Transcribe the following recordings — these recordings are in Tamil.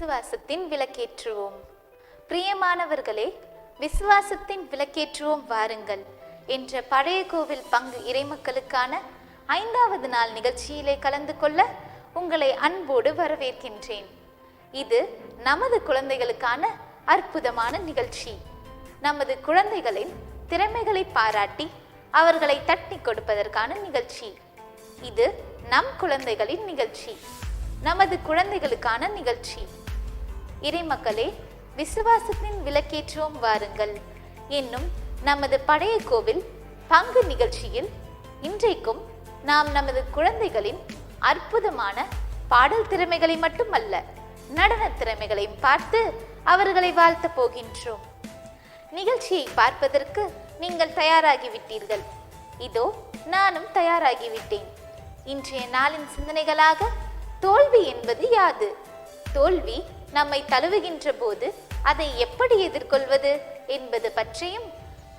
விசுவாசத்தின் விளக்கேற்றுவோம். பிரியமானவர்களே, விசுவாசத்தின் விளக்கேற்றுவோம் வாருங்கள் என்ற பழைய கோவில் பங்கு இறைமக்களுக்கான 5வது நாள் நிகழ்ச்சியிலே கலந்து கொள்ள உங்களை அன்போடு வரவேற்கின்றேன். இது நமது குழந்தைகளுக்கான அற்புதமான நிகழ்ச்சி. நமது குழந்தைகளின் திறமைகளை பாராட்டி அவர்களை தட்டி கொடுப்பதற்கான நிகழ்ச்சி. இது நம் குழந்தைகளின் நிகழ்ச்சி, நமது குழந்தைகளுக்கான நிகழ்ச்சி. இறைமக்களே, விசுவாசத்தின் விளக்கேற்றுவோம் வாருங்கள் என்னும் நமது பழைய கோவில் பங்கு நிகழ்ச்சியில் இன்றைக்கும் நாம் நமது குழந்தைகளின் அற்புதமான பாடல் திறமைகளை மட்டுமல்ல, நடன திறமைகளையும் பார்த்து அவர்களை வாழ்த்த போகின்றோம். நிகழ்ச்சியை பார்ப்பதற்கு நீங்கள் தயாராகிவிட்டீர்கள். இதோ நானும் தயாராகிவிட்டேன். இன்றைய நாளின் சிந்தனைகளாக தோல்வி என்பது யாது, தோல்வி நம்மை தழுவுகின்ற போது அதை எப்படி எதிர்கொள்வது என்பது பற்றியும்,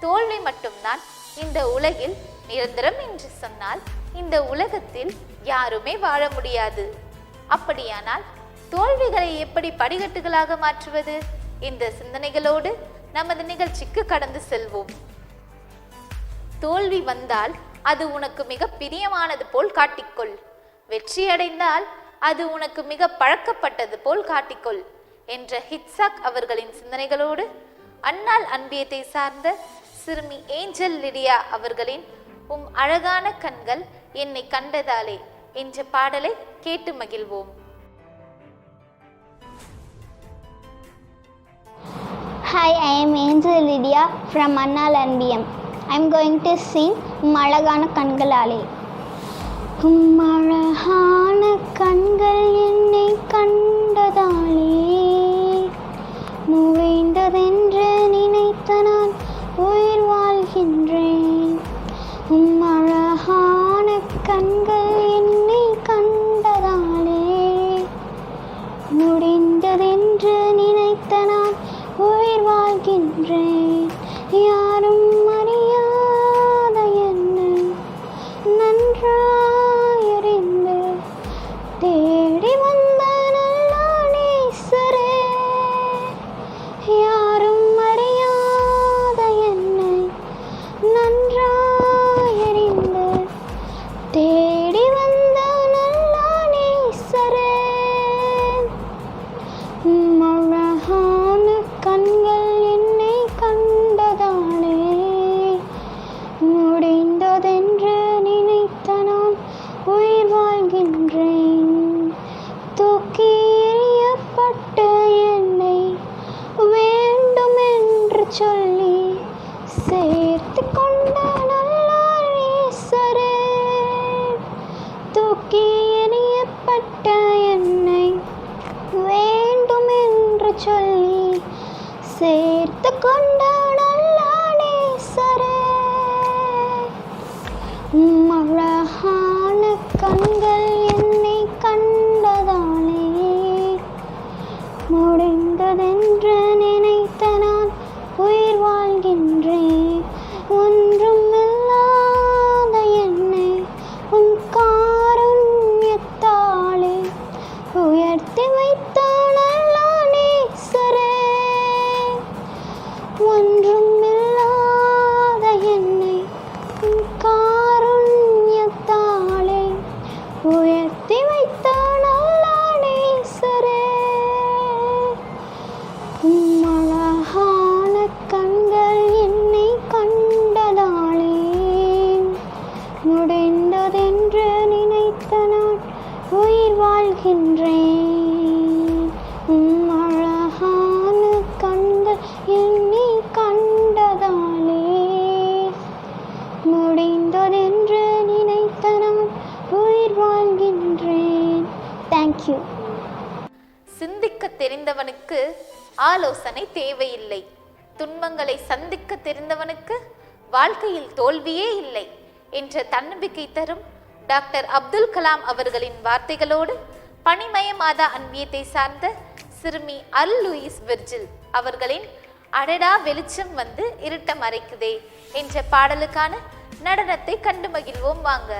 தோல்வி மட்டும்தான் இந்த உலகில் நிரந்தரம் என்று சொன்னால் இந்த உலகத்தில் யாருமே வாழ முடியாது. அப்படியானால் தோல்விகளை எப்படி படிக்கட்டுகளாக மாற்றுவது என்ற சிந்தனைகளோடு நமது நிகழ்ச்சிக்கு கடந்து செல்வோம். தோல்வி வந்தால் அது உனக்கு மிக பிரியமானது போல் காட்டிக்கொள். வெற்றியடைந்தால் அது உனக்கு மிக பழக்கப்பட்டது போல் காட்டிக்கொள் என்ற ஹிட்சாக் அவர்களின் சிந்தனைகளோடு அன்னாள் அன்பியத்தை சார்ந்த சிறுமி ஏஞ்சல் லிடியா அவர்களின் உம் அழகான கண்கள் என்னை கண்டதாலே என்ற பாடலை கேட்டு மகிழ்வோம். Hi, I am Angel Lydia from Annal NBM. I am going to sing மழகான கண்களாலே. மழகான கண்கள் என்னை கண்டதாலே நுழைந்ததென்று நினைத்த நான் உயிர் வாழ்கின்றேன். மழகான கண்கள் என்னை கண்டதாலே முடிந்ததென்று நினைத்த நான் உயிர் வாழ்கின்றேன். யாரும் அறியாத என்னை நன்றாயறிந்து தேடி வந்த நல்ல நேசரே, யாரும் அறியாத என்னை நன்றாயறிந்து தேடி வந்த நல்ல நேசரே. மழகான கண்கள் என்னை கண்டதாலே முடிந்ததென்று நினைத்த நான் உயிர் வாழ்கின்றேன். தூக்கி எறியப்பட்ட என்னை வேண்டுமென்று சொல்லி சேர்த்து கொண்ட நல்ல நேசரே, தூக்கி எறியப்பட்ட என்னை வேண்டுமென்று சொல்லி சேர்த்து கொண்ட நல்ல நேசரே. மழகான கண்கள் என்னை கண்டதாலே முடிந்ததென்று நினைத்த நான் உயிர் வாழ்கின்றேன். ஒன்றும் இல்லாத என்னை உன் காருண்யத்தாலே உயர்த்தி வைத்த நல்ல நேசரே, ஒன்றும் இல்லாத என்னை உன் காருண்யத்தாலே உயர்த்தி வைத்த நல்ல நேசரே. மழகான கண்கள் என்னை கண்டதாலே முடிந்ததென்று நினைத்த நான் உயிர் வாழ்கின்றேன். மழகான கண்கள் என்னை கண்டதாலே முடிந்ததென்று நினைத்த நான் உயிர் வாழ்கின்றேன். தேங்க்யூ. சிந்திக்க தெரிந்தவனுக்கு ஆலோசனை தேவையில்லை. துன்பங்களை சந்திக்க தெரிந்தவனுக்கு வாழ்க்கையில் தோல்வியே இல்லை என்ற தன்னம்பிக்கை தரும் டாக்டர் அப்துல் கலாம் அவர்களின் வார்த்தைகளோடு பனிமய மாதா அன்பியத்தை சார்ந்த சிறுமி அல் லூயிஸ் விர்ஜில் அவர்களின் அடடா வெளிச்சம் வந்து இருட்ட மறைக்குதே என்ற பாடலுக்கான நடனத்தை கண்டு மகிழ்வோம் வாங்க.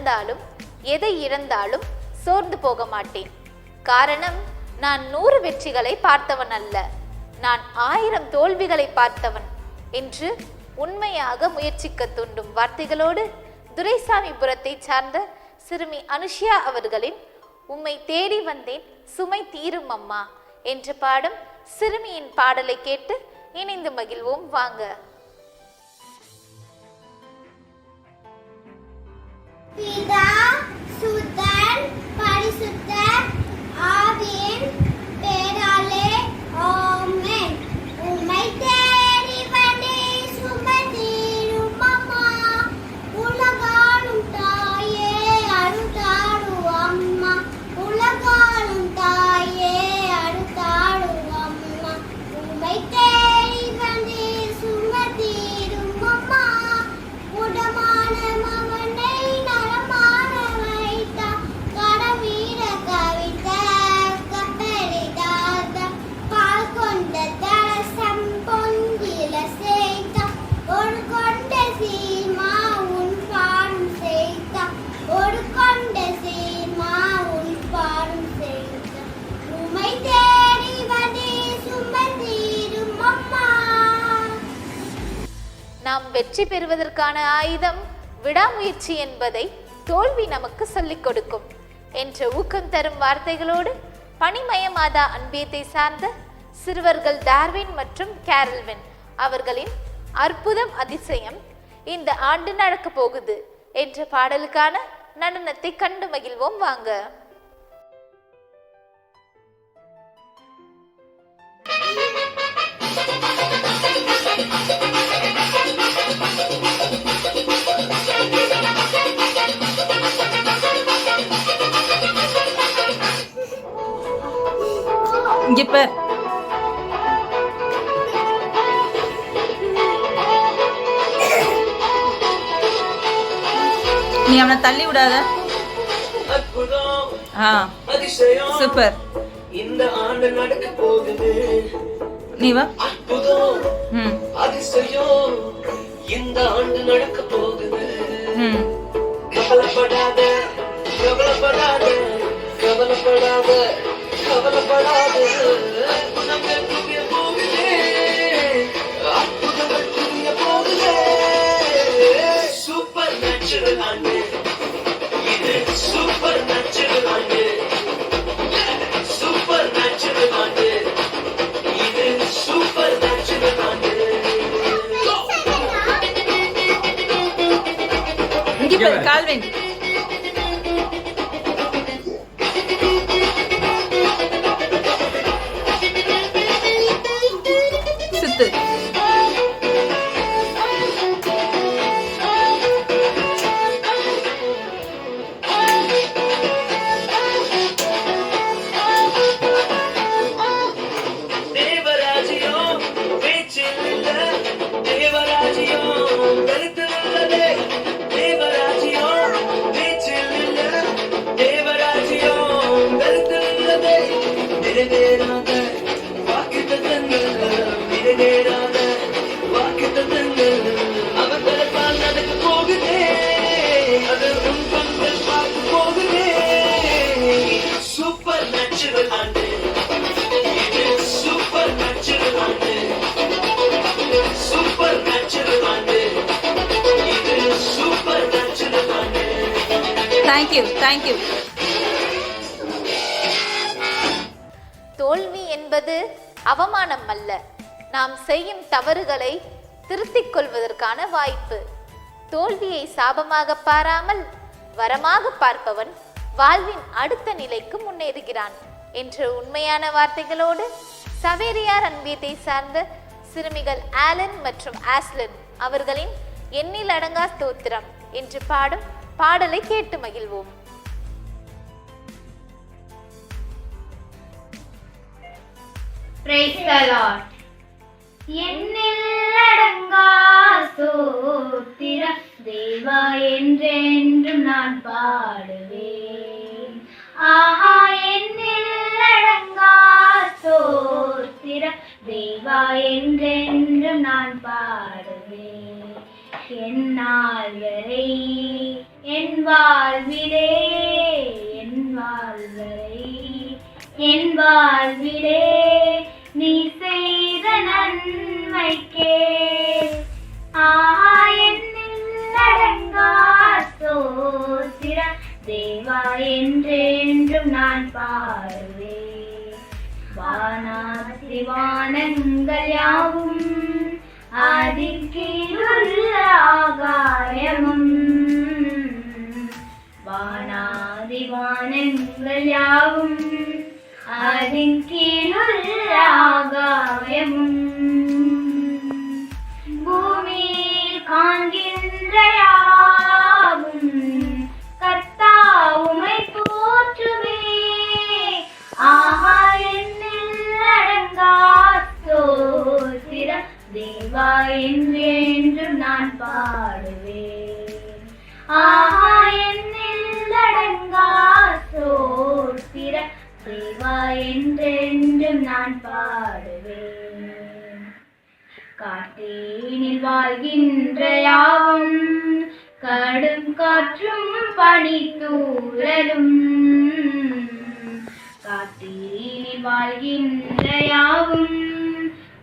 நடந்தாலும் எதை இழந்தாலும் சோர்ந்து போக மாட்டேன். காரணம், நான் 100 வெற்றிகளை பார்த்தவன் அல்ல, நான் 1000 தோல்விகளை பார்த்தவன் என்று உண்மையாக முயற்சிக்க தூண்டும் வார்த்தைகளோடு துரைசாமிபுரத்தை சார்ந்த சிறுமி அனுஷியா அவர்களின் உம்மை தேடி வந்தேன் சுமை தீரும் அம்மா என்று பாடும் சிறுமியின் பாடலை கேட்டு இணைந்து மகிழ்வோம் வாங்க. பிதா சுதன் பரிசுத்த ஆவியின் பெயராலே ஆமென். உம்மை தேடி வந்தேன் சுமை தீரும் அம்மா, உலகாளும் தாயே அருள்தாரு அம்மா, உலகாளும் தாயே அருள்தாரு அம்மா. உம்மை தேடி வந்தேன் சுமை தீரும் அம்மா, உடமான மகனை நலமான வைத்த கடவீர கவித கப்பலிடாத பால் கொண்ட தரசம் பொங்கில சேர்த்த ஒரு கொண்ட சீமா உன் பாடும் சேர்த்த ஒரு கொண்ட சீமா உன் பாடும் சேர்த்த. உமை தேடி வந்தே சுமை தீரும் அம்மா. நாம் வெற்றி பெறுவதற்கான ஆயுதம் விடாமுயற்சி என்பதை தோல்வி நமக்கு சொல்லிக் கொடுக்கும் என்ற ஊக்கம் தரும் வார்த்தைகளோடு பனிமய மாதா அன்பியத்தை சார்ந்த சிறுவர்கள் டார்வின் மற்றும் கேரல்வின் அவர்களின் அற்புதம் அதிசயம் இந்த ஆண்டு நடக்க போகுது என்ற பாடலுக்கான நடனத்தை கண்டு மகிழ்வோம் வாங்க. இங்க பார். நீ அவனை தள்ளி விடாத. சூப்பர். இந்த ஆண்டு நடக்க போகுது. நீ வா. அதிசயம் இந்த ஆண்டு நடக்க போகுது. கவலைப்படாத கவலைப்படாத கவலைப்படாத கவலைப்படாத. அற்புதங்கள் புரிய போகுது, அற்புதங்கள் புரிய போகுது. சூப்பர் நேச்சுரல் ஆண்டு இது, சூப்பர் நேச்சுரல் ஆண்டு, சூப்பர் நேச்சுரல் ஆண்டு இது, சூப்பர் நேச்சுரல் ஆண்டு. இங்க பார் கால்வின். சுத்து. தேவராஜ்யம் பேச்சில் இல்ல, தேவராஜ்யம் கருத்தில் உள்ளதே. தேவராஜ்யம் பேச்சில் இல்ல, தேவராஜ்யம் கருத்தில் உள்ளதே. நிறைவேறாத வாக்குத்தத்தங்கள், நிறைவேறாத வாக்குத்தத்தங்கள் அவர் தரப்பால் நடக்க போகுதே. அது உன் கண்கள் பார்க்க போகுதே. சூப்பர் நேச்சுரல் ஆண்டு இது, சூப்பர் நேச்சுரல் ஆண்டு, சூப்பர் நேச்சுரல் ஆண்டு இது, சூப்பர் நேச்சுரல் ஆண்டு. Thank you thank you. தோல்வி என்பது அவமானம் அல்ல, நாம் செய்யும் தவறுகளை திருத்திக் கொள்வதற்கான வாய்ப்பு. தோல்வியை சாபமாக பாராமல் வரமாக பார்ப்பவன் வாழ்வின் அடுத்த நிலைக்கு முன்னேறுகிறான் என்ற உண்மையான வார்த்தைகளோடு சவேரியார் அன்பியத்தை சார்ந்த சிறுமிகள் ஆலன் மற்றும் ஆஸ்லன் அவர்களின் எண்ணில் அடங்கா ஸ்தோத்திரம் என்று பாடும் பாடலை கேட்டு மகிழ்வோம். Praise the Lord. எண்ணில் அடங்கா ஸ்தோத்திரம் தேவா என்றென்றும் நான் பாடுவேன். ஆஹா, எண்ணில் அடங்கா ஸ்தோத்திரம் தேவா என்றென்றும் நான் பாடுவேன். என் நாள்களை என் வாழ்விலே என் வாழ்வரை என் வாழ்விலே நீ செய்த நன்மைக்கே என்னில் அடங்கா ஸ்தோத்திரம் தேவா என்றென்றும் நான் பாடுவேன். வானாதி வானங்கள் யாவும் அதிற்கீழுள்ள ஆகாயமும் வானாதி வானங்கள் யாவும் அதின் கீழுள்ள ஆகாயமும் பூமியில் காண்கின்ற யாவும் கர்த்தா உம்மை போற்றுவே. என்னில் அடங்கா ஸ்தோத்திரம் தேவா என்றென்றும் நான் பாடுவேன். என்னில் அடங்கா ஸ்தோத்திரம் தேவா என்றென்றும் நான் பாடுவேன். காட்டேனில் வாழ்கின்ற யாவும் கடும் காற்றும் பனித்தூறலும் காட்டேனில் வாழ்கின்ற யாவும்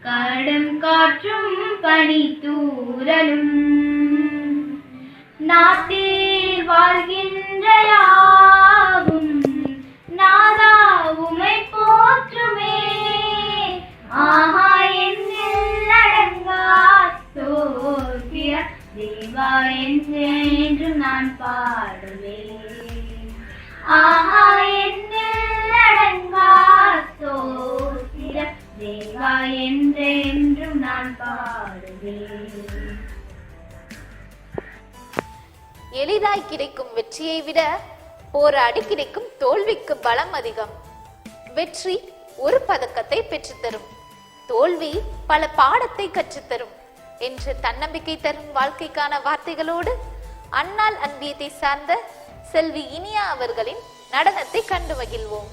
கடும் காற்றும் பனித்தூறலும் நாட்டில் வாழ்கின்ற யாவும் நாதா உம்மை போற்றுமே. என்னில் அடங்கா ஸ்தோத்திரம் தேவா என்றென்றும் நான் பாடுவேன். என்னில் அடங்கா ஸ்தோத்திரம் தேவா என்றென்றும் நான் பாடுவேன். எளிதாய் கிடைக்கும் வெற்றியை விட போராடி கிடைக்கும் தோல்விக்கு பலம் அதிகம். வெற்றி ஒரு பதக்கத்தை பெற்றுத்தரும், தோல்வி பல பாடத்தை கற்றுத்தரும் என்று தன்னம்பிக்கை தரும் வாழ்க்கைக்கான வார்த்தைகளோடு அன்னாள் அன்பியத்தை சார்ந்த செல்வி இனியா அவர்களின் நடனத்தை கண்டு மகிழ்வோம்.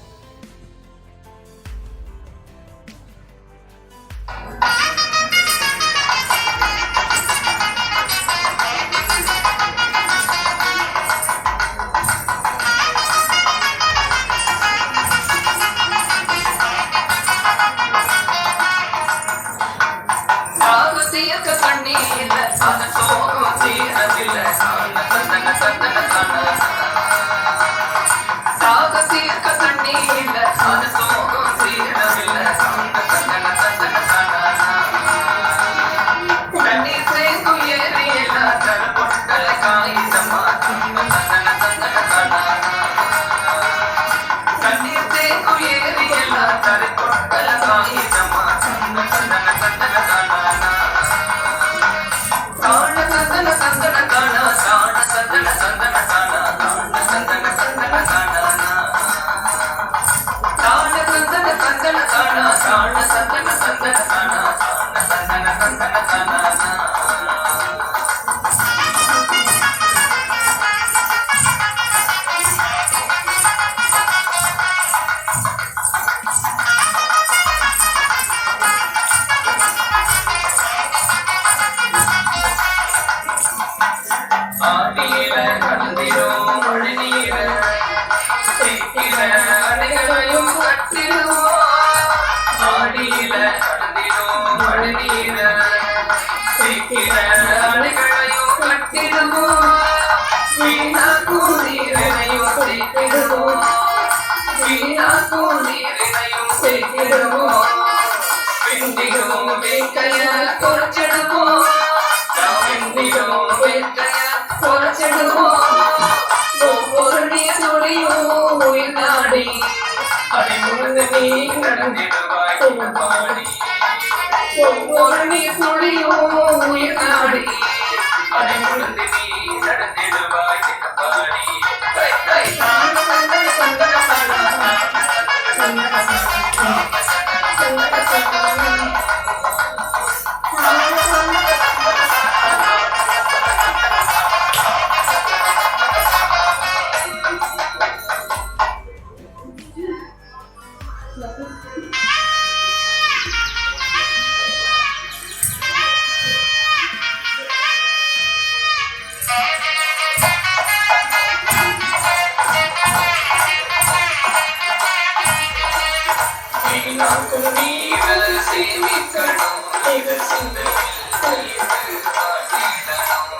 வீணாக்கும் நீரை சேமிக்கணும் இது சிந்தையில் வைத்து காட்டிடணும்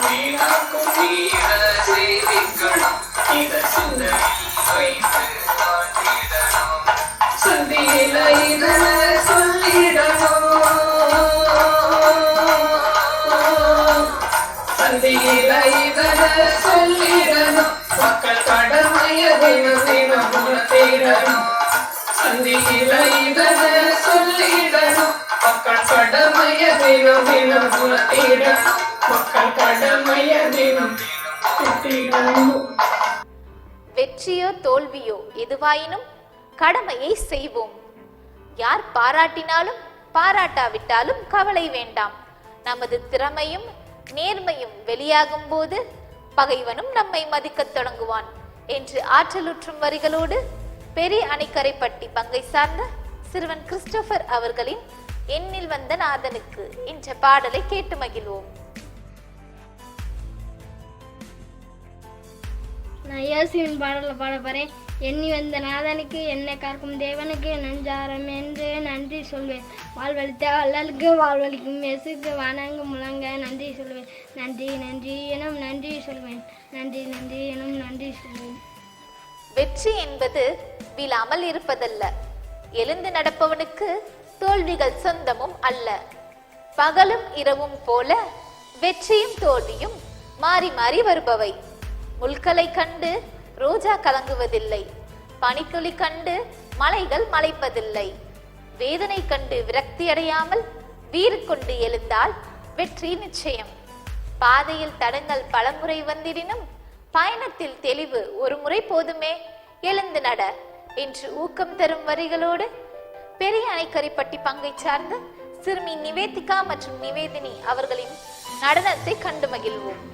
வீணாக்கும் நீரை சேமிக்கணும் இது சிந்தையில் வைத்து காட்டிடணும் சந்தியில இதனை சொல்லிடணும் சந்தியில இதனை சொல்லிடணும் மக்கள் கடமைய தினம் தினம் உணர்த்திடணும் சந்தியில இதனை சொல்லிடணும் மக்கள் கடமைய தினம் தினம் உணர்த்திடணும் மக்கள் கடமைய தினம் தினம் வெற்றியோ தோல்வியோ எதுவாயினும் கடமையை செய்வோம். யார் பாராட்டினாலும் பாராட்டாவிட்டாலும் கவலை வேண்டாம். நமது திறமையும் நேர்மையும் வெளியாகும் போது பகைவனும் நம்மை மதிக்கத் தொடங்குவான் என்று ஆற்றலுற்றும் வரிகளோடு பெரிய அணைக்கரைப்பட்டி பங்கை சார்ந்த சிறுவன் கிறிஸ்டோபர் அவர்களின் எண்ணில் வந்த நாதனுக்கு என்ற பாடலை கேட்டு மகிழ்வோம். நான் இயேசுவின் பாடலை பாட போறேன். எண்ணி வந்த நாதனுக்கு என்னை காக்கும் தேவனுக்கு நெஞ்சாரம் என்று நன்றி சொல்வேன். வாழ்வழித்த அல்லலுக்கு வாழ்வழிக்கும் இயேசுக்கு வணங்கு முழங்க நன்றி சொல்வேன். நன்றி நன்றி எனும் நன்றி சொல்வேன். நன்றி நன்றி எனும் நன்றி சொல்வேன். வெற்றி என்பது விழாமல் இருப்பதல்ல. எழுந்து நடப்பவனுக்கு தோல்விகள் சொந்தமும் அல்ல. பகலும் இரவும் போல வெற்றியும் தோல்வியும் மாறி மாறி வருபவை. முள்களை கண்டு ரோஜா கலங்குவதில்லை. பனித்துளி கண்டு மலைகள் மலைப்பதில்லை. வேதனை கண்டு விரக்தி அடையாமல் வீறு கொண்டு எழுந்தால் வெற்றி நிச்சயம். பாதையில் தடங்கள் பலமுறை வந்திடினும் பயணத்தில் தெளிவு ஒரு முறை போதுமே, எழுந்து நட என்று ஊக்கம் தரும் வரிகளோடு பெரிய அணைக்கரைப்பட்டி பங்கை சார்ந்த சிறுமி நிவேதிகா மற்றும் நிவேதினி அவர்களின் நடனத்தை கண்டு மகிழ்வோம்.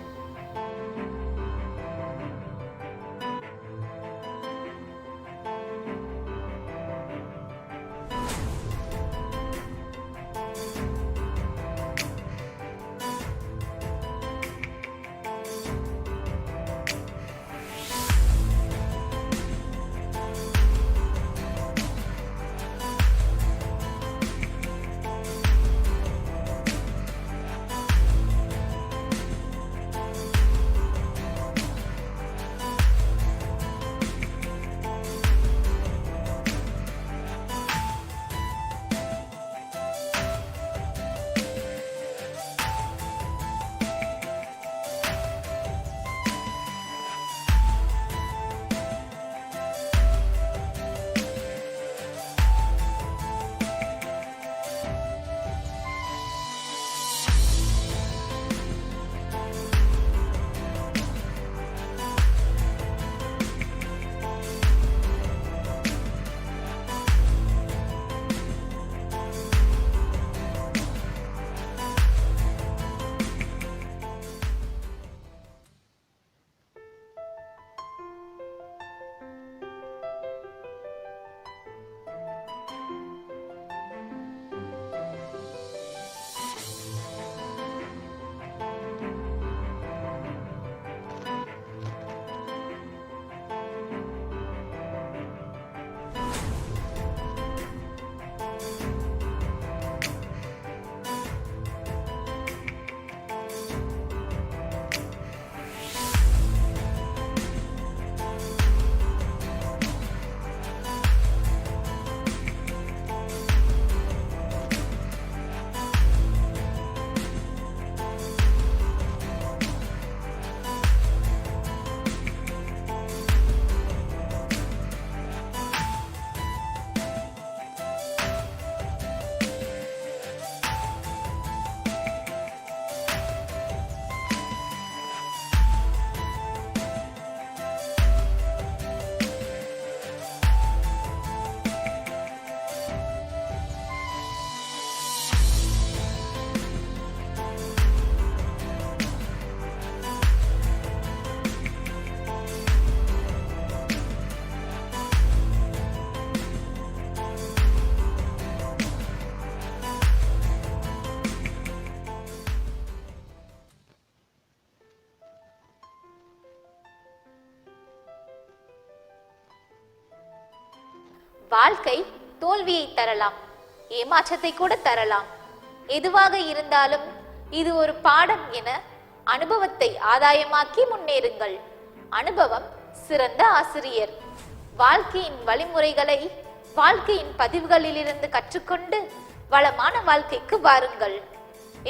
வாழ்க்கை தோல்வியை தரலாம், ஏமாற்றத்தை கூட தரலாம். எதுவாக இருந்தாலும் இது ஒரு பாடம் என அனுபவத்தை ஆதாயமாக்கி முன்னேறுங்கள். அனுபவம் சிறந்த ஆசிரியர். வாழ்க்கையின் வழிமுறைகளை வாழ்க்கையின் பதிவுகளிலிருந்து கற்றுக்கொண்டு வளமான வாழ்க்கைக்கு வாருங்கள்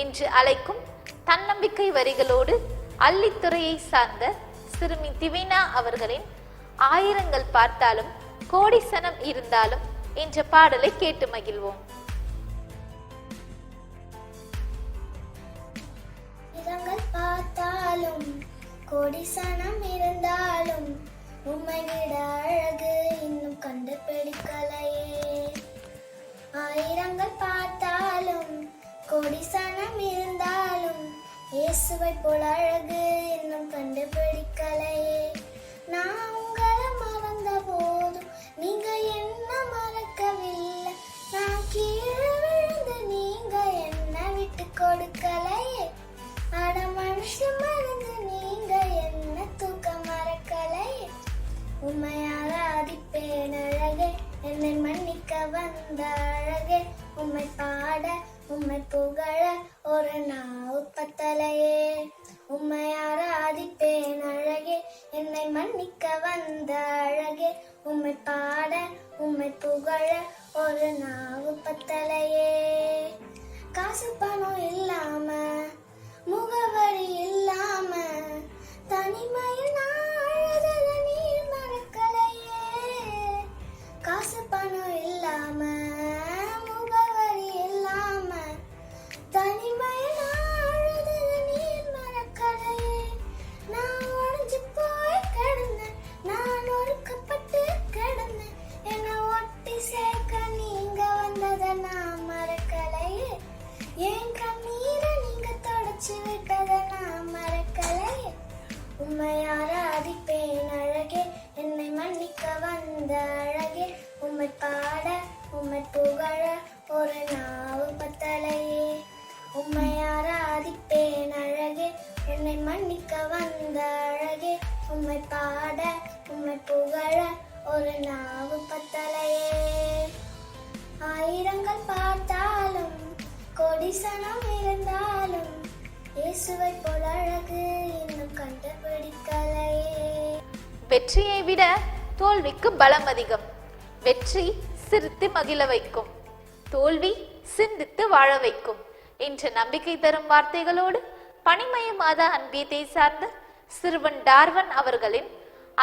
என்று அழைக்கும் தன்னம்பிக்கை வரிகளோடு அள்ளித்துறையை சார்ந்த சிறுமி திவினா அவர்களின் ஆயிரங்கள் பார்த்தாலும் கோடி சனம் இருந்தாலும் என்ற பாடலை கேட்டு மகிழ்வோம். பார்த்தாலும் கோடி சனம் இருந்தாலும் உம்மை விட அழகு இன்னும் கண்டுபிடிக்கலையே. ஆயிரங்கள் பார்த்தாலும் கோடி சனம் இருந்தாலும் இயேசுவை போல் அழகு இன்னும் கண்டுபிடிக்கலையே. நான் உங்களை மறந்த போதும் நீங்க என்ன மறக்கவில்லை. நான் கீழே விழுந்து நீங்க என்ன விட்டு கொடுக்கலையே. அட மனுஷன் மறந்து நீங்க என்ன தூக்க மறக்கலையே. உம்மை ஆராதிப்பேன் அழகே, என்னை மன்னிக்க வந்த அழகே. உம்மை பாட உம்மை புகழ ஒரு நாவு பத்தலையே. உம்மை ஆராதிப்பேன் அழகே, என்னை மன்னிக்க வந்த அழகே. உம்மை பாட உம்மை புகழ ஒரு நாவு பத்தலையே. காசு பணம் இல்லாம முகவரி இல்லாம தனிமையில் நான் அழுதத நீர் மறக்கலையே. காசு பணம் இல்லாம முகவரி இல்லாம தனிமையில் நான் அழுதத நீர் மறக்கலையே. நான் உடைஞ்சு போய் கிடந்தேன், நான் ஒடுக்கப்பட்டு கிடந்தேன். என்னை ஒட்டி சேர்க்க நீங்க வந்தத நான் மறக்கலையே. என் கண்ணீரை நீங்க தொடச்சு விட்டத நான் மறக்கலையே. உம்மை ஆராதிப்பேன் அழகே, என்னை மன்னிக்க வந்த அழகே. உம்மை பாட உம்மை புகழ ஒரு நாவு பத்தலையே. உம்மை ஆராதிப்பேன் அழகே, என்னை மன்னிக்க வந்த அழகே. உம்மை பாட உம்மை புகழ ஒரு நாவு பத்தலையே. ஆயிரங்கள் பார்த்தாலும் கோடி சனம் இருந்தாலும் இயேசுவை போல் அழகு இன்னும் கண்டுபிடிக்கலையே. வெற்றியை விட தோல்விக்கு பலம் அதிகம். வெற்றி சிரித்து மகிழ வைக்கும், தோல்வி சிந்தித்து வாழ வைக்கும் என்ற நம்பிக்கை தரும் வார்த்தைகளோடு பனிமய மாதா அன்பியத்தை சார்ந்த சிறுவன் டார்வன் அவர்களின்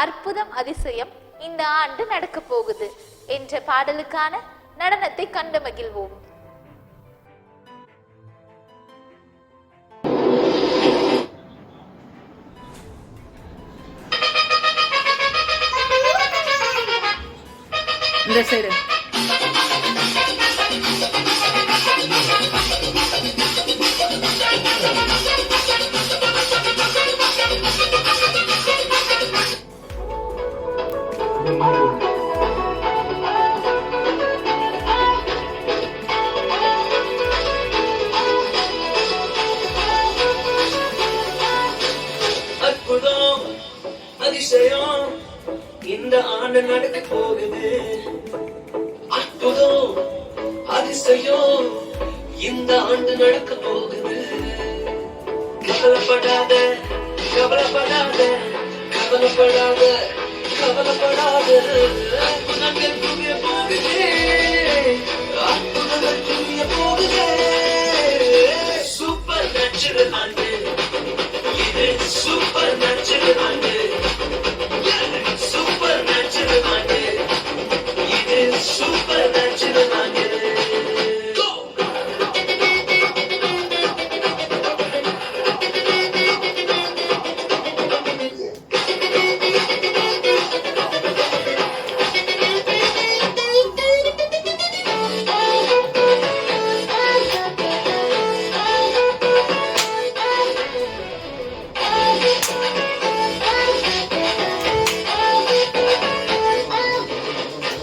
அற்புதம் அதிசயம் இந்த ஆண்டு நடக்க போகுது என்ற பாடலுக்கான நடனத்தை கண்டு மகிழ்வோம். இந்த சைடு அற்புதம் அதிசயம் இந்த ஆண்டு நடக்க போகுது. அற்புதம் அதிசயம் இந்த ஆண்டு நடக்க போகுது. கவலைப்படாத கவலைப்படாத கவலைப்படாத கவலைப்படாத. அற்புதங்கள் புரிய போகுது, அற்புதங்கள் புரிய போகுது. சூப்பர் நேச்சுரல் ஆண்டு இது, சூப்பர் நேச்சுரல் ஆண்டு. சூப்பர் நேச்சுரல் ஆண்டு இது, சூப்பர் நேச்சுரல் ஆண்டு.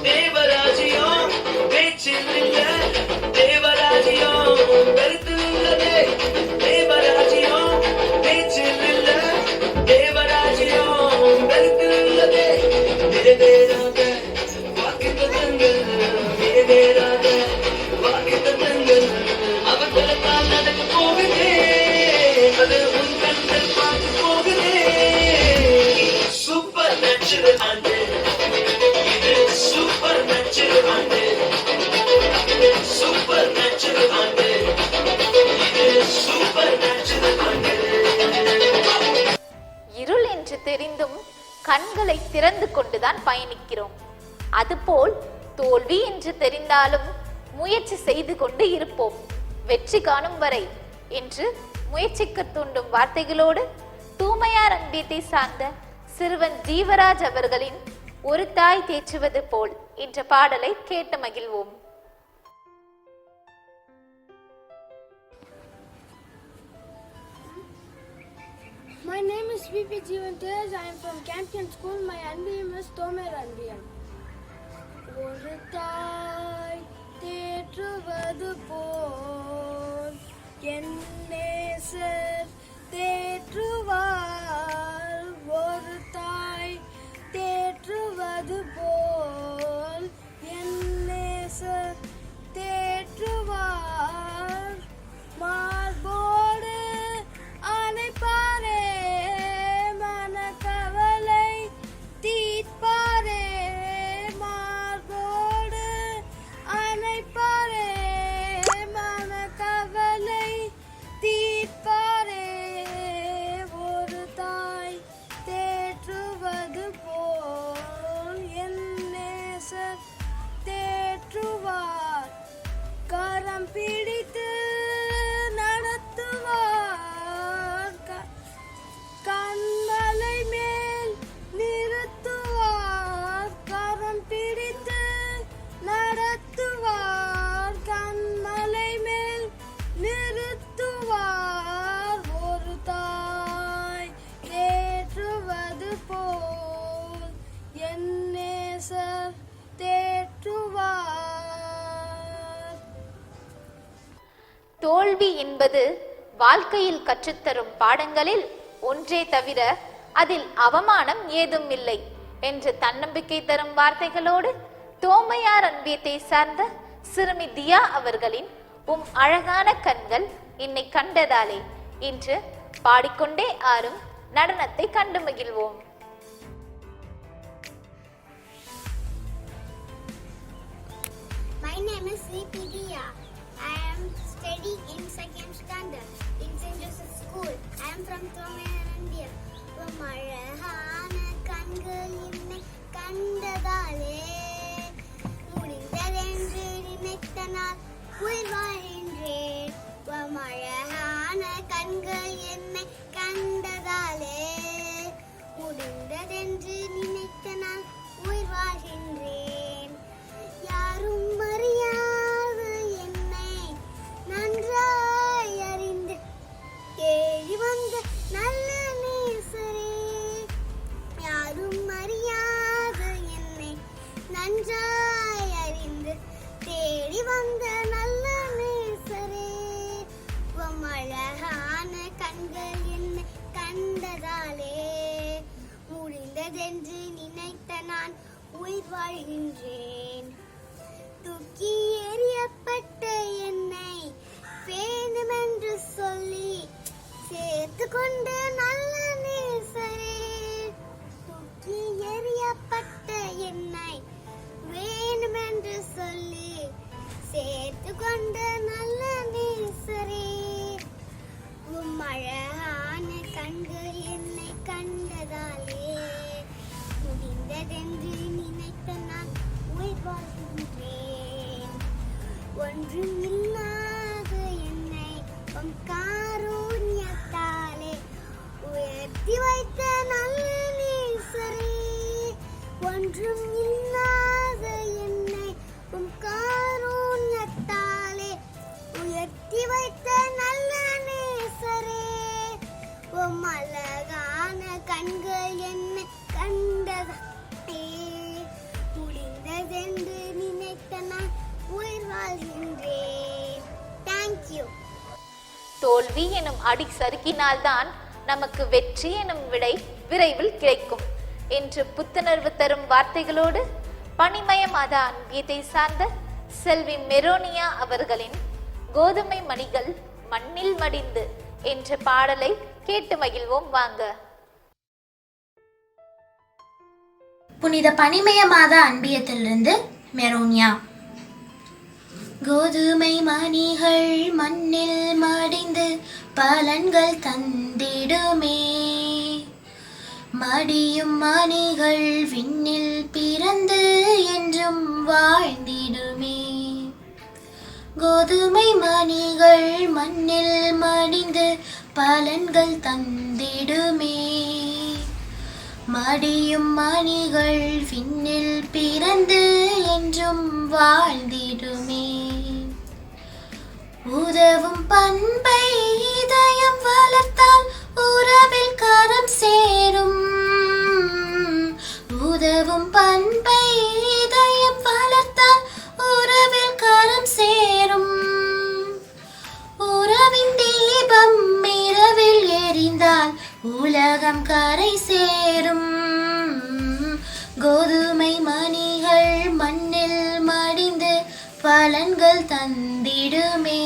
தேவராஜ்யம் பேச்சில் இல்ல, தேவராஜ்யம் கருத்தில் உள்ளதே. தேவராஜ்யம் பேச்சில் இல்ல, தேவராஜ்யம் கருத்தில் உள்ளதே. நிறைவேறாத வாக்குத்தத்தங்கள் நிறைவேறாத நிறைவேறாத வாக்குத்தத்தங்கள் அவர் பிறந்தால் நடக்க போகுதே, அது உன் கண்கள் பார்த்து போகுதே. சூப்பர் நேச்சுரல் ஆண்டு, இது சூப்பர் நேச்சுரல் ஆண்டு, சூப்பர் நேச்சுரல் ஆண்டு, இது சூப்பர் நேச்சுரல் ஆண்டு. இருள் என்று தெரிந்தும் கண்களை திறந்து கொண்டுதான் பயணிக்கிறோம். அதுபோல் தோல்வி என்று தெரிந்தாலும் முயற்சி செய்து கொண்டு இருப்போம், வெற்றி காணும் வரை என்று முயற்சிக்க தூண்டும் வார்த்தைகளோடு தூமையார் அன்பியத்தை சார்ந்த சிறுவன் ஜீவராஜ் அவர்களின் ஒரு தாய் தேற்றுவது போல் என்ற பாடலை கேட்டு மகிழ்வோம். My name is VP Jeevan Tej. I am from Campion School. My NBM is Thomer NBM. ஒரு தாய் தேற்றுவது போல் என் நேசர் தேற்றுவார். ஒரு தாய் தேற்றுவது போல் என் நேசர் தேற்றுவார். மார்போடு அணைப்பாரே, மனக்கவலை தீர்ப்பாரே. மார்போடு அணைப்பாரே, மனக்கவலை தீர்ப்பாரே. ஒரு தாய் தேற்றுவது போல் என் நேசர் தேற்றுவார். கரம் பிடித்து நடத்துவார், கண்மலை மேல் நிறுத்துவார். கரம் பிடித்து நடத்துவார், கண்மலை மேல் நிறுத்துவார். ஒரு தாய் தேற்றுவது போல் என் நேசர் தேற்றுவார். தோல்வி என்பது வாழ்க்கையில் கற்றுத்தரும் பாடங்களில் ஒன்றே தவிர அதில் அவமானம் ஏதும் இல்லை என்று தன்னம்பிக்கை தரும் வார்த்தைகளோடு தோமையார் அன்பியத்தை சார்ந்த சிறுமி தியா அவர்களின் அழகான கண்கள் என்னை கண்டதாலே இன்று பாடிக்கொண்டே ஆறும் நடனத்தை கண்டு மகிழ்வோம். My name is VP Diya. I am studying in 2nd standard in St. Joseph School. I am from Thomer India. அழகான கண்கள் என்னை கண்டதாலே முடிந்ததென்று நினைத்த நாள் உயிர் வாழ்கின்றேன். அழகான கண்கள் என்னை கண்டதாலே முடிந்ததென்று நினைத்த நாள் உயிர் வாழ்கின்றேன். யாரும் அறியாத என்னை நன்றாய் அறிந்து தேடி வந்த நல்ல நேசரே. யாரும் அறியாத என்னை நன்றாய் அறிந்து தேடி வந்த நல்ல நேசரே. அழகான கண்கள் என்னை கண்டதாலே முடிந்ததென்று நினைத்த நான் உயிர் வாழ்கின்றேன். தூக்கி எறியப்பட்ட என்னை வேண்டுமென்று சொல்லி சேர்த்து கொண்ட நல்ல நேசரே. தூக்கி எறியப்பட்ட என்னை வேண்டுமென்று சொல்லி சேர்த்து கொண்ட நல்ல நேசரே. அழகான கண்கள் என்னை கண்டதாலே முடிந்ததென்று நினைத்த நான் உயிர் வாழ்கின்றேன். ஒன்றும் இல்லாத என்னை உம் காருண்யத்தாலே உயர்த்தி வைத்த நல்ல நேசரே. ஒன்றும் இல்லாத என்னை உம் காருண்யத்தாலே உயர்த்தி வைத்த நல்ல நேசரே. உம் அழகான கண்கள் என்னை கண்டதாலே முடிந்ததென்று நினைத்த நான் உயிர் வாழ்கின்றேன். தேங்க்யூ. தோல்வி எனும் அடி சறுக்கினால்தான் நமக்கு வெற்றி எனும் விடை விரைவில் கிடைக்கும் என்று புத்துணர்வு தரும் வார்த்தைகளோடு பணிமய மாதா அன்பியத்தை சார்ந்த செல்வி மெரோனியா அவர்களின் கோதுமை மணிகள் மண்ணில் மடிந்து என்ற பாடலை கேட்டு மகிழ்வோம் வாங்க. புனித பனிமய மாத அன்பியத்திலிருந்து மெரோனியா. கோதுமை மணிகள் மண்ணில் மடிந்து பலன்கள் தந்திடுமே, மடியும் மணிகள் விண்ணில் பிறந்து என்றும் வாழ்ந்திடுமே. கோதுமை மணிகள் மண்ணில் மடிந்து பலன்கள் தந்திடுமே, மடியும் மணிகள் விண்ணில் பிறந்து என்றும் வாழ்ந்திடுமே. உதவும் பண்பை இதயம் வளர்த்தால் உறவில் கரம் சேரும். உதவும் பண்பை இதயம் வளர்த்தால் உறவில் கரம் சேரும். உறவின் தீபம் இரவில் எரிந்தால் உலகம் கரை சேரும். கோதுமை மணிகள் மண்ணில் மடிந்து பலன்கள் தந்திடுமே,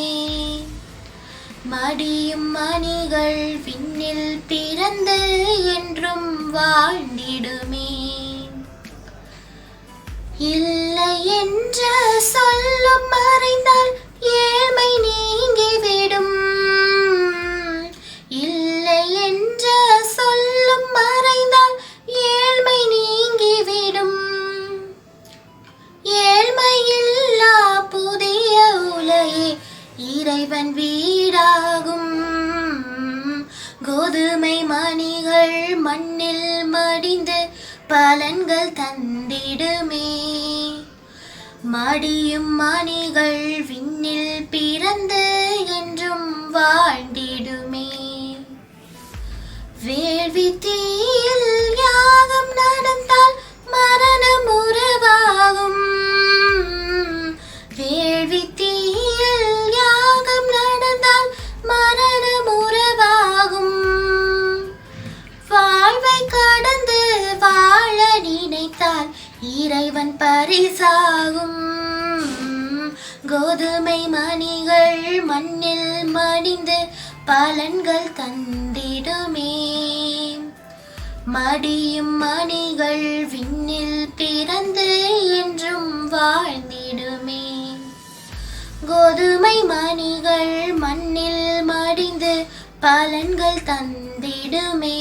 மடியும் மணிகள் விண்ணில் பிறந்து என்றும் வாழ்ந்திடுமே. இல்லை என்ற சொல்லும் மறைந்தால் ஏழ்மை நீங்கிவிடும். இல்லை என்ற சொல்லும் மறைந்தால் ஏழ்மை நீங்கிவிடும். ஏழ்மையில்லா புதிய உலகே இறைவன் வீடாகும். கோதுமை மணிகள் மண்ணில் மடிந்து பலன்கள் தந்திடுமே, மடியும் மணிகள் விண்ணில் பிறந்து என்றும் வாழ்ந்திடுமே. வேள்வி தீயில் யாகம் நடந்தால் மரணம் உருவாகும். வேள்வி தீயில் யாகம் நடந்தால் மரணம் உருவாகும். வாழ்வை கடந்து வாழ நினைத்தால் இறைவன் பரிசாகும். கோதுமை மணிகள் மண்ணில் மடிந்து பலன்கள் தந்திடுமே, மடியும் மணிகள் விண்ணில் பிறந்து என்றும் வாழ்ந்திடுமே. கோதுமை மணிகள் மண்ணில் மடிந்து பலன்கள் தந்திடுமே,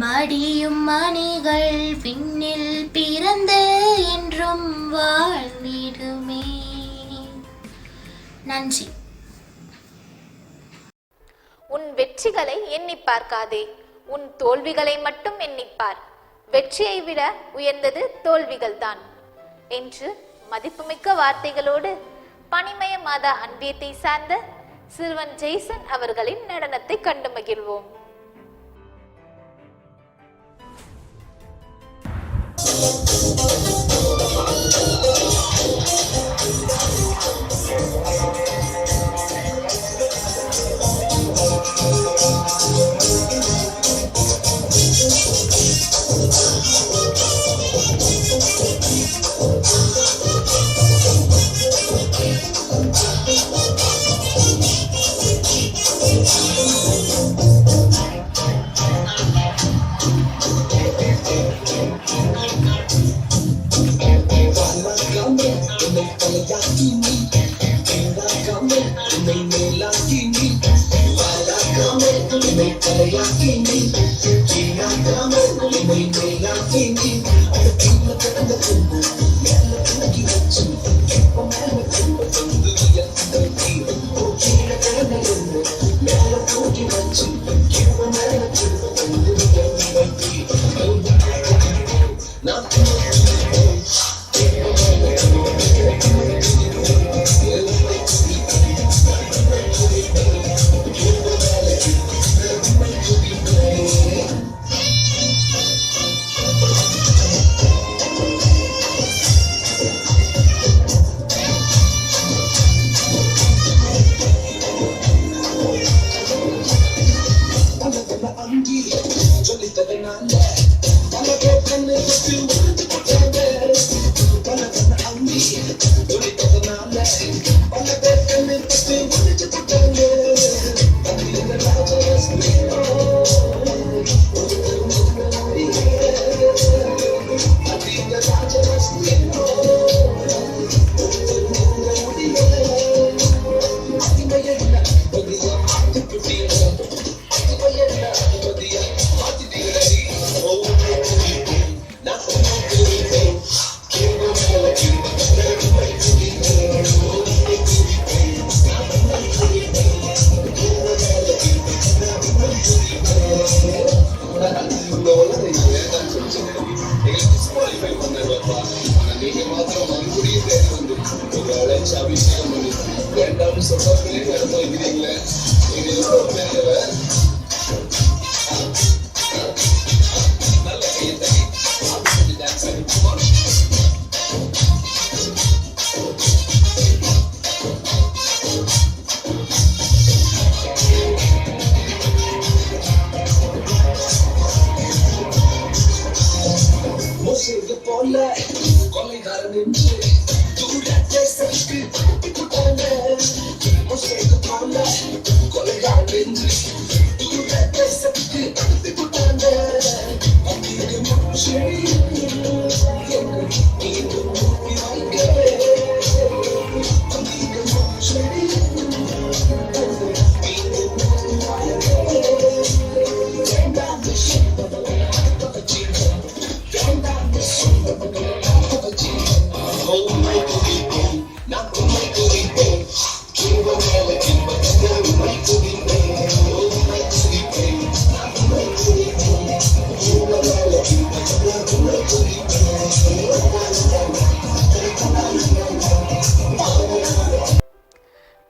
மடியும் மணிகள் விண்ணில் பிறந்து என்றும் வாழ்ந்திடுமே. நன்றி. உன் வெற்றிகளை எண்ணி பார்க்காதே, உன் தோல்விகளை மட்டும் எண்ணிப்பார். வெற்றியை விட உயர்ந்தது தோல்விகள்தான் என்று மதிப்புமிக்க வார்த்தைகளோடு பனிமய மாத அன்பியத்தை சார்ந்த சிறுவன் ஜெய்சன் அவர்களின் நடனத்தை கண்டு மகிழ்வோம்.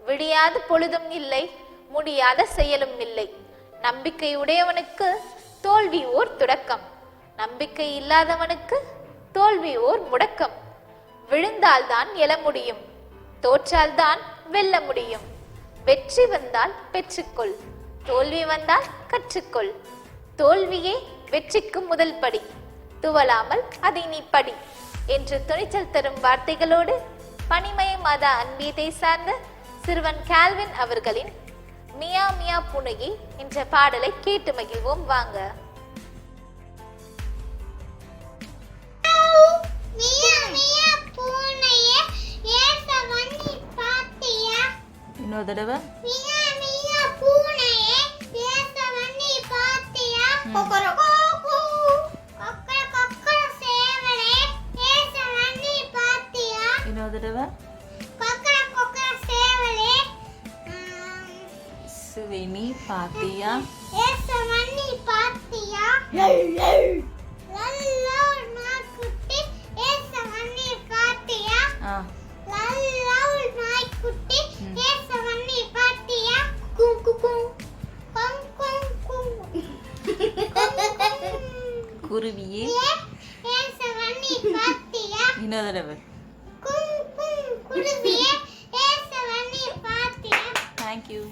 விடியாத பொழுதும் இல்லை, முடியாத செயலும் இல்லை. நம்பிக்கையுடையவனுக்கு தோல்வி ஓர் தொடக்கம், நம்பிக்கை இல்லாதவனுக்கு தோல்வி ஓர் முடக்கம். விழுந்தால்தான் எழ முடியும், தோற்றால்தான் வெல்ல முடியும். வெற்றி வந்தால் பெற்றுக்கொள், தோல்வி வந்தால் கற்றுக்கொள். தோல்வியே வெற்றிக்கு முதல் படி, துவளாமல் அதை நீ படி என்று துணிச்சல் தரும் வார்த்தைகளோடு பனிமய மாதா அன்பியத்தை சார்ந்த சிறுவன் கால்வின் அவர்களின் மியா மியா பூனையே என்ற பாடலை கேட்டு மகிழ்வோம் வாங்க. இன்னொரு தடவை. இன்னொரு தடவை. சுவினி பாத்தியா? குருவியே. இன்னொரு தடவை. தேங்க்யூ.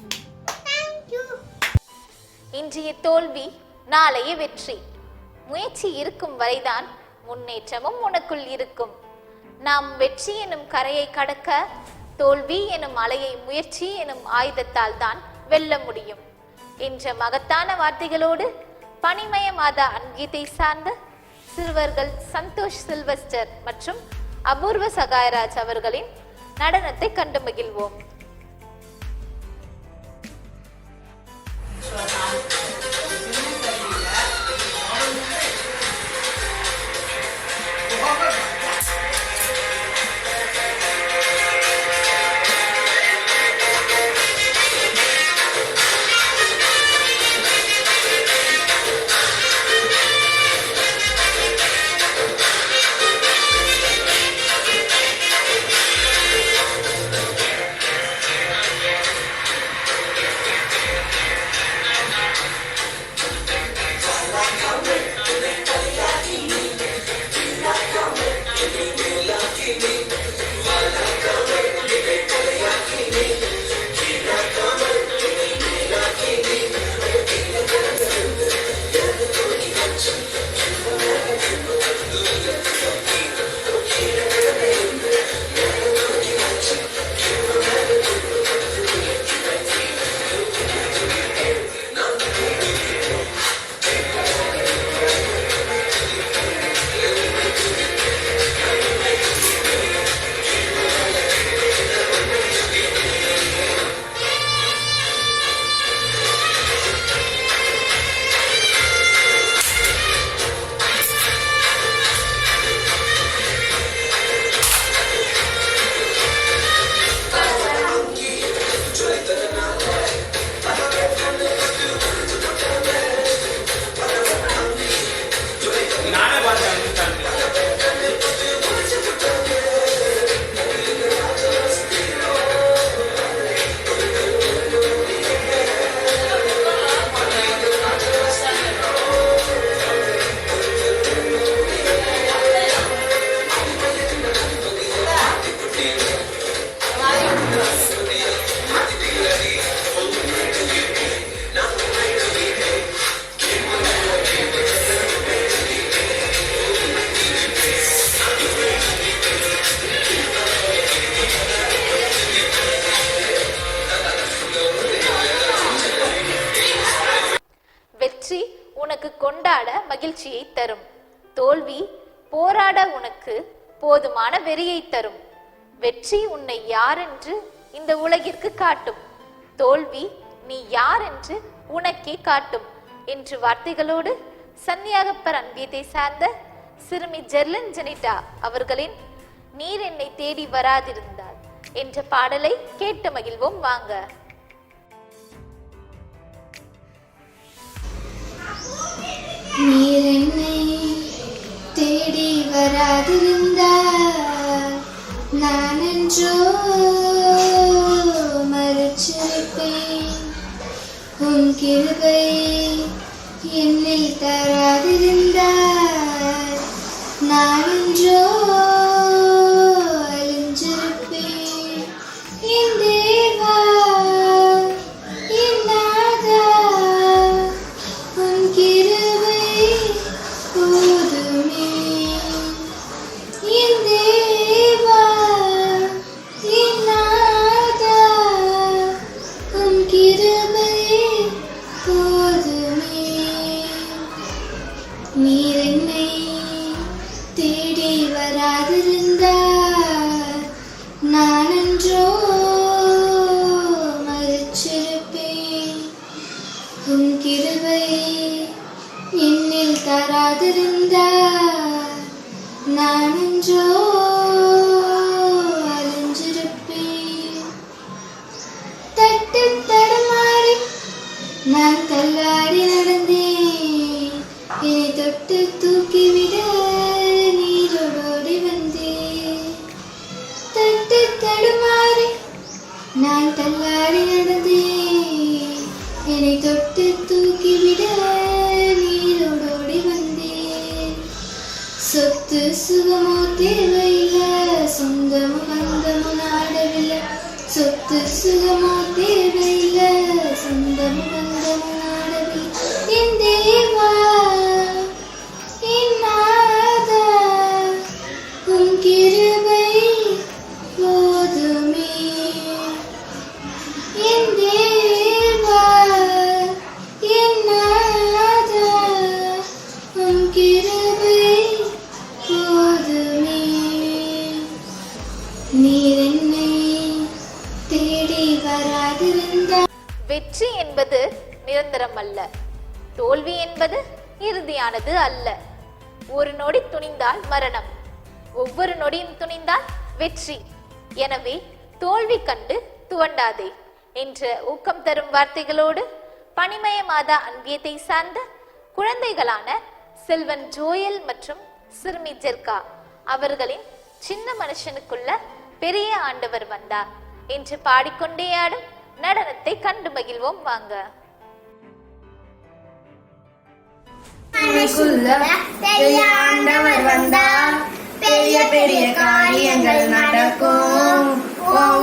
இன்றைய தோல்வி நாளைய வெற்றி. முயற்சி இருக்கும் வரைதான் முன்னேற்றமும் உனக்குள் இருக்கும். நாம் வெற்றி எனும் கரையை கடக்க தோல்வி எனும் அலையை முயற்சி எனும் ஆயுதத்தால் தான் வெல்ல முடியும் என்ற மகத்தான வார்த்தைகளோடு பனிமய மாதா அன்கீதை சார்ந்த சிறுவர்கள் சந்தோஷ் சில்வஸ்டர் மற்றும் அபூர்வ சகாயராஜ் அவர்களின் நடனத்தை கண்டு மகிழ்வோம். மகிழ்ச்சியை தரும். தோல்வி போராட உனக்கு போதுமான வெறியை தரும். வெற்றி உன்னை யார் என்று இந்த உலகிற்கு காட்டும். தோல்வி நீ யார் என்று உனக்கே காட்டும் என்று வார்த்தைகளோடு சன்னியாகப்பர் அன்பியத்தை சார்ந்த சிறுமி ஜெர்லின் ஜெனிட்டா அவர்களின் நீர் என்னை தேடி வராதிருந்தார் என்ற பாடலை கேட்டு மகிழ்வோம் வாங்க. நீர் என்னை தேடி வராதிருந்தார் நான் என்றோ மறுச்சிருப்பேன். உன் கிருபை என்னில் தராதிருந்தார் நான் என்றோ அழிஞ்சிருப்பேன். என் தேவா என் நாதா உன் கிருபை போதுமே. என் தேவா என் நாதா உன் கிருபை போதுமே. நீர் என்னை தேடி வராதிருந்தார் நான் என்றோ மறுச்சிருப்பேன். உன் கிருபை என்னில் தராதிருந்தார் நான் என்றோ அழிஞ்சிருப்பேன். தட்டு தடுமாறி நான் தள்ளாடி நடந்தேன். என்னை தொட்டு தூக்கிவிட நீரோடோடி வந்தேன். தட்டு தடுமாறி நான் தள்ளாடி நடந்தேன். என்னை தொட்டு தூக்கிவிட நீரோடோடி வந்தேன். சொத்து சுகமோ தேவையில்லை, சொந்தமும் பந்தமும் நாடவில்லை. சொத்து சுகமோ தேவையில்லை, சொந்தமும் பந்தமும் நாடவில்லை. என் தேவா என் நாதா உன் கிருபை போதுமே. என் தேவா என் நாதா உன் கிருபை போதுமே. நீர் என்னை தேடி வராதிருந்தார். வெற்றி என்பது நிரந்தரம் அல்ல. தோல்வி என்பது இறுதியானது அல்ல. ஒரு நொடி துணிந்தால் மரணம், ஒவ்வொரு நொடியும் துணிந்தால் வெற்றி. எனவே தோல்வி கண்டு துவண்டாதே என்ற ஊக்கம் தரும் வார்த்தைகளோடு பனிமய மாதா அன்பியத்தை சார்ந்த குழந்தைகளான செல்வன் ஜோயல் மற்றும் சிறுமி ஜெர்கா அவர்களின் சின்ன மனுஷனுக்குள்ள பெரிய ஆண்டவர் வந்தார் என்று பாடிக்கொண்டே ஆடும் நடனத்தை கண்டு மகிழ்வோம் வாங்க. பெரிய ஆண்டவர் வந்தார், பெரிய பெரிய காரியங்கள் நடக்கும்.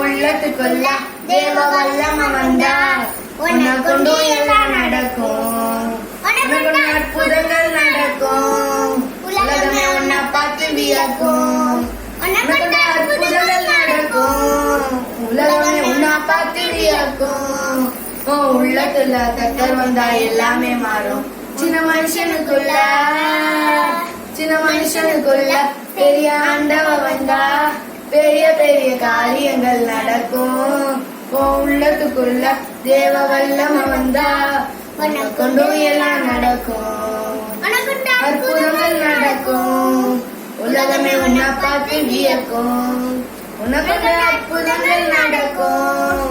உள்ளத்துக்குள்ள தேவ வல்லம வந்தார், உன்னை கொண்டு எல்லாம் நடக்கும். உனக்கு அற்புதங்கள் நடக்கும், உலகமே உன்னை பார்த்து வியக்கும். உனக்கு அற்புதங்கள் நடக்கும், உலகமே உன்னை பார்த்து வியக்கும். உள்ளத்துல கர்த்தர் வந்தா எல்லாமே மாறும். சின்ன மனுஷனுக்குள்ள பெரிய ஆண்டவர் வந்தா பெரிய பெரிய காரியங்கள் நடக்கும். உள்ளத்துக்குள்ள தேவ வல்லம வந்தா உன்னை கொண்டு எல்லாம் நடக்கும். அற்புதங்கள் நடக்கும், உலகமே உன்னை பார்த்து வியக்கும். உனக்கு அற்புதங்கள் நடக்கும்,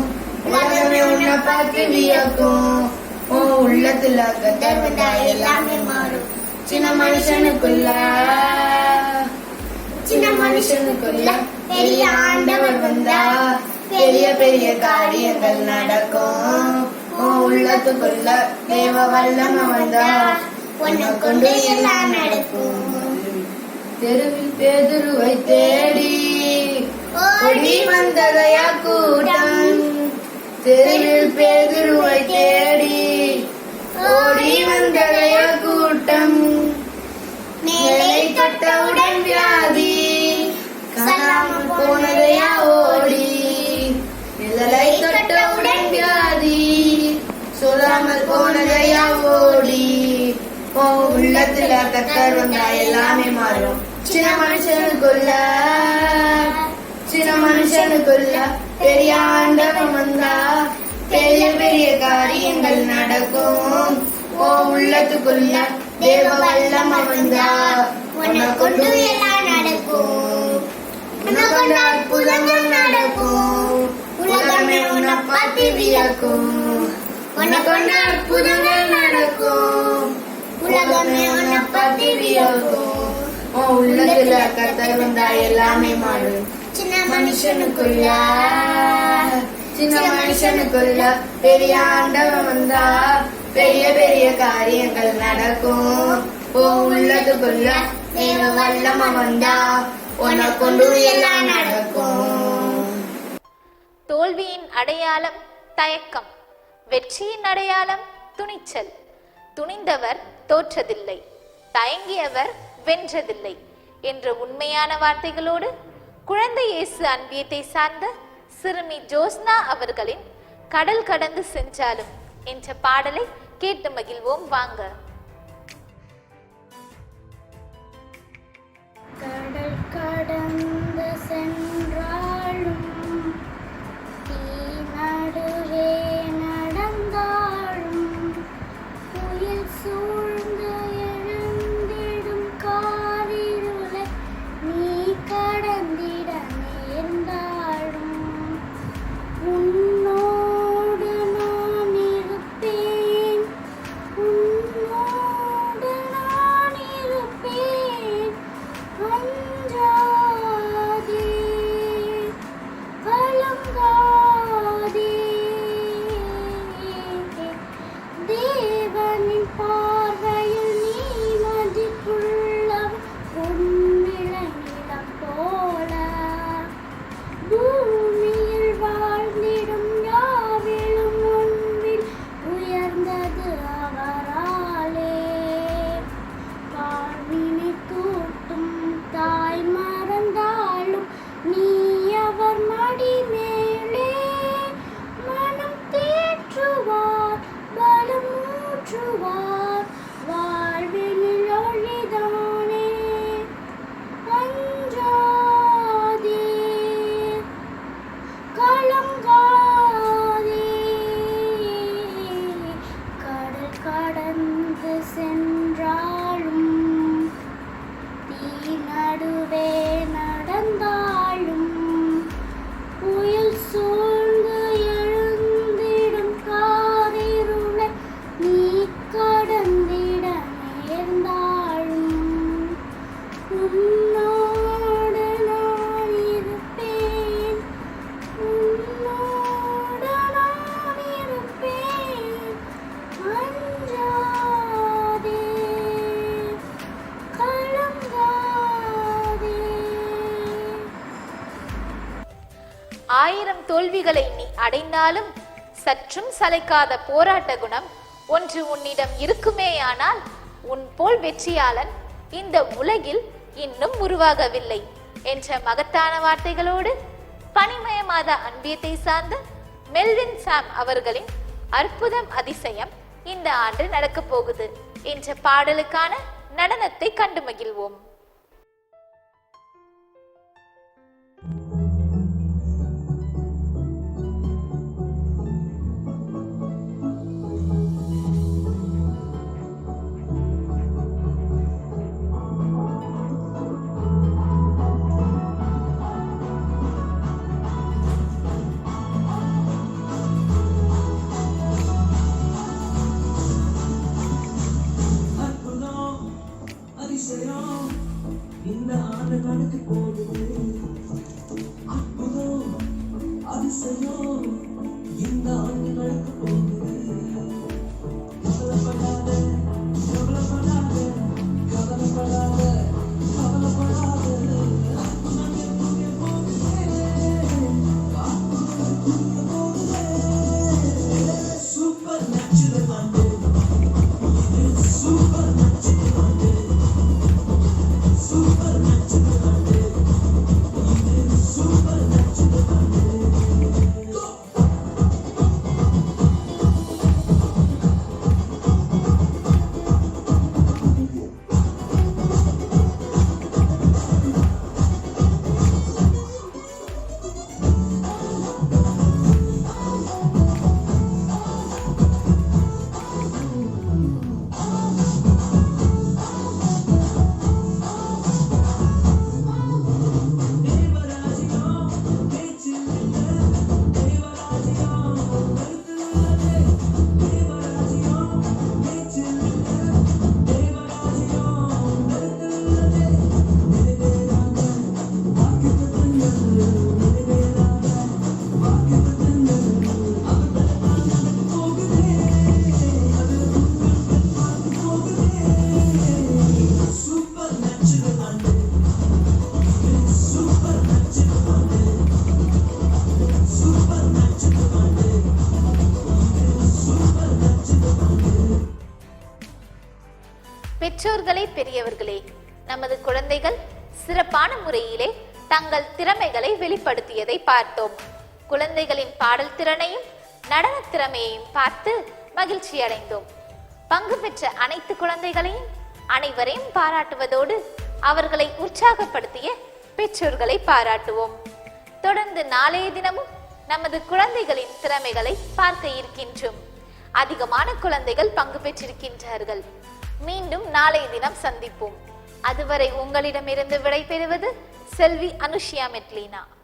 உலகமே உன்னை பார்த்து வியக்கும். உள்ளத்துல கர்த்தர் வந்தா எல்லாமே மாறும். சின்ன மனுஷனுக்குள்ள பெரிய ஆண்டவர் வந்தா பெரிய பெரிய காரியங்கள் நடக்கும். உள்ளத்துக்குள்ள தேவ வல்லம வந்தா உன்னை கொண்டு எல்லாம் நடக்கும். தெருவில் பேதுருவை தேடி ஓடி வந்ததையா கூட்டம். தெருவில் பேதுருவை தேடி ஓடி வந்ததையா கூட்டம். மேலை தொட்டவுடன் வியாதி காணாமல் போனதையா ஓடி. நிழலை தொட்டவுடன் வியாதி சொல்லாமல் போனதையா ஓடி. உள்ளத்துல உள்ளத்துல கத்தர் வந்தா எல்லாமே மாறும். சின்ன மனுஷனுக்குள்ள பெரிய ஆண்டவன் வந்தா பெரிய பெரிய காரியங்கள் நடக்கும். ஓ உள்ளத்துக்குள்ள தேவ வல்லமை வந்தா உன்னை கொண்டு எல்லாம் நடக்கும். உன்னை கொண்டு அற்புதங்கள் நடக்கும். உலகமே உன்னை பார்த்து வியக்கும். உன்னை கொண்டு அற்புதங்கள் நடக்கும். உலகமே உன்னை பார்த்து வியக்கும். ஓ உள்ளத்துல கத்தர் வந்தா எல்லாமே மாறும். சின்ன மனுஷனுக்குள்ள பெரிய ஆண்டவன் வந்தா பெரிய பெரிய காரியங்கள் நடக்கும். ஓ உள்ளதுக்குள்ள தேவ வல்லமை வந்தா உன்னை கொண்டு எல்லாம் நடக்கும். தோல்வியின் அடையாளம் தயக்கம், வெற்றியின் அடையாளம் துணிச்சல். துணிந்தவர் தோற்றதில்லை, தயங்கியவர் வென்றதில்லை என்ற உண்மையான வார்த்தைகளோடு குழந்தை இயேசு அன்பியத்தை சார்ந்த சிறுமி ஜோஸ்னா அவர்களின் கடல் கடந்து சென்றாலும் என்ற பாடலை கேட்டு மகிழ்வோம் வாங்க. கடல் கடந்து சென்றாலும் தீ நடுவே நடந்தாலும் புயல் சூழ்ந்து எழுந்திடும் காரிருளை நீ கடந்திட நேர்ந்தாலும் உன்னோடு நான் இருப்பேன். உன்னோடு நான் இருப்பேன். அஞ்சாதே, கலங்காதே. தேவனின் பார்வையில் நீ மதிப்புள்ளவன். பொன்னிளநிலம் போல பூமியில் வாழ்ந்திடும் யாவிலும் முன்பில் உயர்ந்தது அவராலே. வாழ்வினை தூட்டும் தாய் மறந்தாலும் நீ அவர் மடி மேலே. மனம் தேற்றுவார், பலம் ஊற்றுவார், வாழ்வினில் ஒளிதானே. அஞ்சாதே, கலங்காதே. கடல் கடந்து சென்றாலும் தீ நடுவே நடந்தாலும் புயல் சூழ்ந்து எழுந்திடும் காரிருளை நீ கடந்திட நேர்ந்தாலும் உன்னோடு நான் இருப்பேன். உன்னோடு நான் இருப்பேன். அஞ்சாதே, கலங்காதே. 1000 தோல்விகளை நீ அடைந்தாலும் சற்றும் சளைக்காத போராட்ட குணம் ஒன்று உன்னிடம் இருக்குமேயானால் உன் போல் வெற்றியாளன் இந்த உலகில் இன்னும் உருவாகவில்லை என்ற மகத்தான வார்த்தைகளோடு பனிமயமாத அன்பியத்தை சார்ந்த மெல்வின் சாம் அவர்களின் அற்புதம் அதிசயம் இந்த ஆண்டு நடக்கப் போகுது என்ற பாடலுக்கான நடனத்தை கண்டு மகிழ்வோம். இந்த ஆண்டு கணக்கு போடுது. அற்புதம் அதிசயம் இந்த ஆண்டு கணக்கு போகுது. கவலைப்படாத, கவலைப்படாத, கவலைப்படாத, கவலைப்படாத. அற்புதம் எப்போது போகுது. அற்புதம் போகுது. சூப்பர் நேச்சுரல் ஆண்டு. இது சூப்பர் நேச்சுரல் ஆண்டு. சூப்பர் நேச்சுரல் ஆண்டு. இது சூப்பர் நேச்சுரல் ஆண்டு. பெற்றோர்களே, பெரியவர்களே, நமது குழந்தைகள் சிறப்பான முறையிலே தங்கள் திறமைகளை வெளிப்படுத்தியதை பார்த்தோம். குழந்தைகளின் பாடல் திறனையும் நடன திறமையையும் பார்த்து மகிழ்ச்சி அடைந்தோம். பங்கு பெற்ற அனைத்து குழந்தைகளையும் அனைவரையும் பாராட்டுவதோடு அவர்களை உற்சாகப்படுத்திய பெற்றோர்களை பாராட்டுவோம். தொடர்ந்து நாளைய தினமும் நமது குழந்தைகளின் திறமைகளை பார்க்க இருக்கின்றோம். அதிகமான குழந்தைகள் பங்கு பெற்றிருக்கின்றார்கள். மீண்டும் நாளைய தினம் சந்திப்போம். அதுவரை உங்களிடமிருந்து விடை பெறுவது செல்வி அனுஷியா மெட்லினா.